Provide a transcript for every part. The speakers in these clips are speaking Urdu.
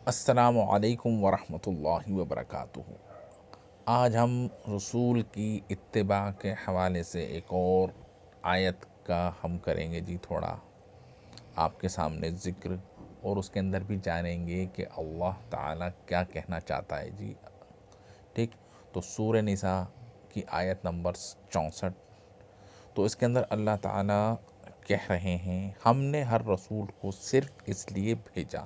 السلام علیکم ورحمۃ اللہ وبرکاتہ۔ آج ہم رسول کی اتباع کے حوالے سے ایک اور آیت کا ہم کریں گے تھوڑا آپ کے سامنے ذکر، اور اس کے اندر بھی جانیں گے کہ اللہ تعالیٰ کیا کہنا چاہتا ہے ٹھیک۔ تو سورہ نساء کی آیت نمبر 64، تو اس کے اندر اللہ تعالیٰ کہہ رہے ہیں ہم نے ہر رسول کو صرف اس لیے بھیجا،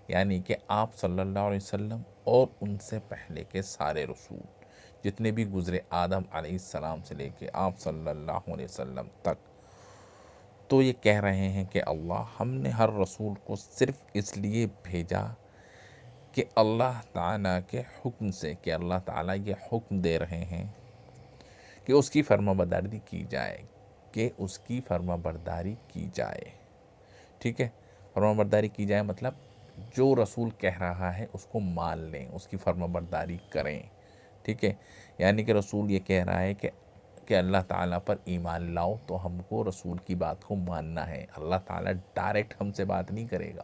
یعنی کہ آپ صلی اللہ علیہ وسلم اور ان سے پہلے کے سارے رسول جتنے بھی گزرے، آدم علیہ السلام سے لے کے آپ صلی اللہ علیہ وسلم تک، تو یہ کہہ رہے ہیں کہ ہم نے ہر رسول کو صرف اس لیے بھیجا کہ اللہ تعالیٰ کے حکم سے، کہ اللہ تعالیٰ یہ حکم دے رہے ہیں کہ اس کی فرما برداری کی جائے، کہ اس کی فرما برداری کی جائے، ٹھیک ہے۔ فرما برداری کی جائے مطلب جو رسول کہہ رہا ہے اس کو مان لیں، اس کی فرما برداری کریں، ٹھیک ہے۔ یعنی کہ رسول یہ کہہ رہا ہے کہ اللہ تعالیٰ پر ایمان لاؤ، تو ہم کو رسول کی بات کو ماننا ہے۔ اللہ تعالیٰ ڈائریکٹ ہم سے بات نہیں کرے گا،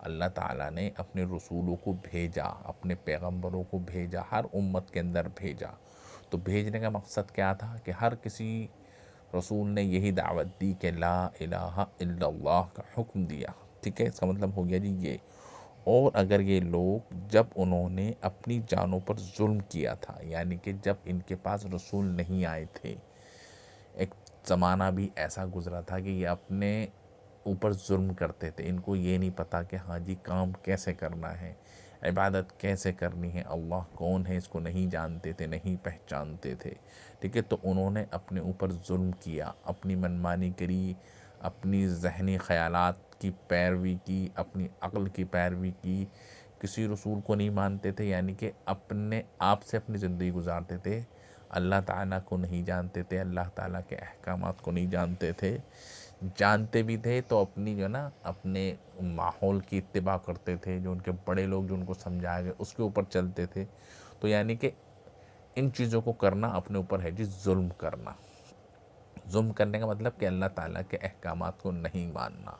اللہ تعالیٰ نے اپنے رسولوں کو بھیجا، اپنے پیغمبروں کو بھیجا، ہر امت کے اندر بھیجا۔ تو بھیجنے کا مقصد کیا تھا کہ ہر کسی رسول نے یہی دعوت دی کہ لا الہ الا اللہ کا حکم دیا، ٹھیک ہے۔ اس کا مطلب ہو گیا یہ۔ اور اگر یہ لوگ جب انہوں نے اپنی جانوں پر ظلم کیا تھا، یعنی کہ جب ان کے پاس رسول نہیں آئے تھے، ایک زمانہ بھی ایسا گزرا تھا کہ یہ اپنے اوپر ظلم کرتے تھے، ان کو یہ نہیں پتا کہ کام کیسے کرنا ہے، عبادت کیسے کرنی ہے، اللہ کون ہے اس کو نہیں جانتے تھے، نہیں پہچانتے تھے، ٹھیک ہے۔ تو انہوں نے اپنے اوپر ظلم کیا، اپنی منمانی کری، اپنی ذہنی خیالات کی پیروی کی، اپنی عقل کی پیروی کی، کسی رسول کو نہیں مانتے تھے، یعنی کہ اپنے آپ سے اپنی زندگی گزارتے تھے، اللہ تعالیٰ کو نہیں جانتے تھے، اللہ تعالیٰ کے احکامات کو نہیں جانتے تھے، جانتے بھی تھے تو اپنی اپنے ماحول کی اتباع کرتے تھے، جو ان کے بڑے لوگ جو ان کو سمجھائے گئے اس کے اوپر چلتے تھے۔ تو یعنی کہ ان چیزوں کو کرنا اپنے اوپر ہے ظلم کرنا۔ ظلم کرنے کا مطلب کہ اللہ تعالیٰ کے احکامات کو نہیں ماننا۔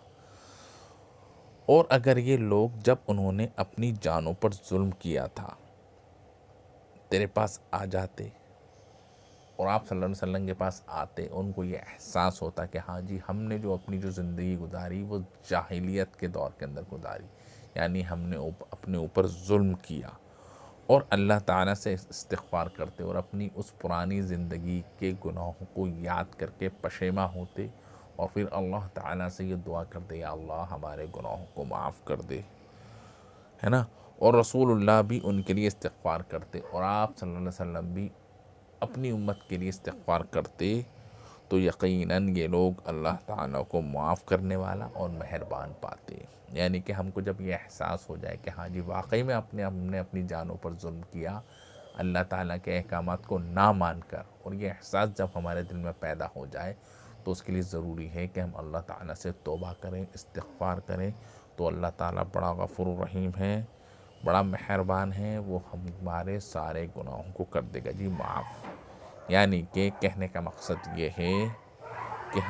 اور اگر یہ لوگ جب انہوں نے اپنی جانوں پر ظلم کیا تھا تیرے پاس آ جاتے اور آپ صلی اللہ علیہ وسلم کے پاس آتے، ان کو یہ احساس ہوتا کہ ہم نے جو اپنی زندگی گزاری وہ جاہلیت کے دور کے اندر گزاری، یعنی ہم نے اپنے اوپر ظلم کیا، اور اللہ تعالیٰ سے استغفار کرتے اور اپنی اس پرانی زندگی کے گناہوں کو یاد کر کے پشیماں ہوتے، اور پھر اللہ تعالیٰ سے یہ دعا کرتے یا اللہ ہمارے گناہوں کو معاف کر دے، ہے نا۔ اور رسول اللہ بھی ان کے لیے استغفار کرتے، اور آپ صلی اللہ علیہ وسلم بھی اپنی امت کے لیے استغفار کرتے، تو یقیناً یہ لوگ اللہ تعالیٰ کو معاف کرنے والا اور مہربان پاتے۔ یعنی کہ ہم کو جب یہ احساس ہو جائے کہ واقعی میں ہم نے اپنی جانوں پر ظلم کیا، اللہ تعالیٰ کے احکامات کو نہ مان کر، اور یہ احساس جب ہمارے دل میں پیدا ہو جائے، تو اس کے لیے ضروری ہے کہ ہم اللہ تعالیٰ سے توبہ کریں، استغفار کریں، تو اللہ تعالیٰ بڑا غفور الرحیم ہے، بڑا مہربان ہے، وہ ہمارے سارے گناہوں کو کر دے گا معاف۔ یعنی کہ کہنے کا مقصد یہ ہے کہ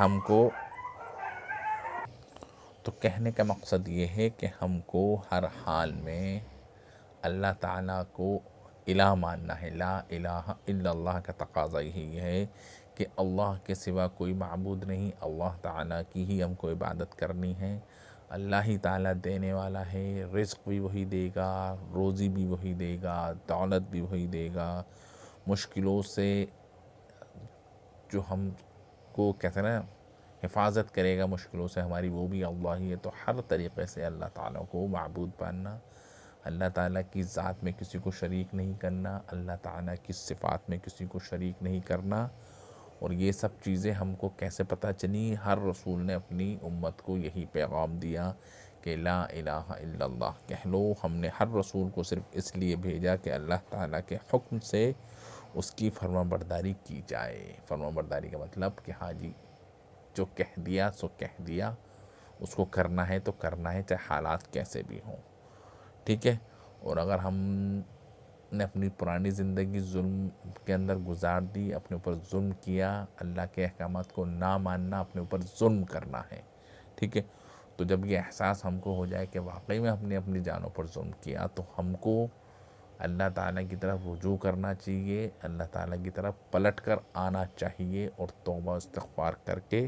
ہم کو ہر حال میں اللہ تعالیٰ کو الہ ماننا ہے۔ لا الہ الا اللہ کا تقاضا یہی ہے کہ اللہ کے سوا کوئی معبود نہیں، اللہ تعالیٰ کی ہی ہم کو عبادت کرنی ہے۔ اللہ ہی تعالیٰ دینے والا ہے، رزق بھی وہی دے گا، روزی بھی وہی دے گا، دولت بھی وہی دے گا، مشکلوں سے جو ہم کو کہتے ہیں نا حفاظت کرے گا مشکلوں سے ہماری، وہ بھی اللہ ہی ہے۔ تو ہر طریقے سے اللہ تعالیٰ کو معبود پاننا، اللہ تعالیٰ کی ذات میں کسی کو شریک نہیں کرنا، اللہ تعالیٰ کی صفات میں کسی کو شریک نہیں کرنا۔ اور یہ سب چیزیں ہم کو کیسے پتہ چلی؟ ہر رسول نے اپنی امت کو یہی پیغام دیا کہ لا الہ الا اللہ کہہ لو۔ ہم نے ہر رسول کو صرف اس لیے بھیجا کہ اللہ تعالیٰ کے حکم سے اس کی فرما برداری کی جائے۔ فرما برداری کا مطلب کہ جو کہہ دیا سو کہہ دیا، اس کو کرنا ہے تو کرنا ہے، چاہے حالات کیسے بھی ہوں، ٹھیک ہے۔ اور اگر ہم نے اپنی پرانی زندگی ظلم کے اندر گزار دی، اپنے اوپر ظلم کیا، اللہ کے احکامات کو نہ ماننا اپنے اوپر ظلم کرنا ہے، ٹھیک ہے، تو جب یہ احساس ہم کو ہو جائے کہ واقعی میں ہم نے اپنی جانوں پر ظلم کیا، تو ہم کو اللہ تعالیٰ کی طرف رجوع کرنا چاہیے، اللہ تعالیٰ کی طرف پلٹ کر آنا چاہیے، اور توبہ استغفار کر کے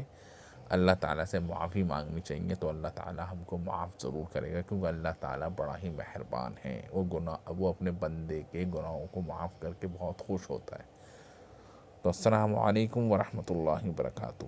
اللہ تعالیٰ سے معافی مانگنی چاہیے، تو اللہ تعالیٰ ہم کو معاف ضرور کرے گا، کیونکہ اللہ تعالیٰ بڑا ہی مہربان ہے، وہ اپنے بندے کے گناہوں کو معاف کر کے بہت خوش ہوتا ہے۔ تو السلام علیکم ورحمۃ اللہ وبرکاتہ۔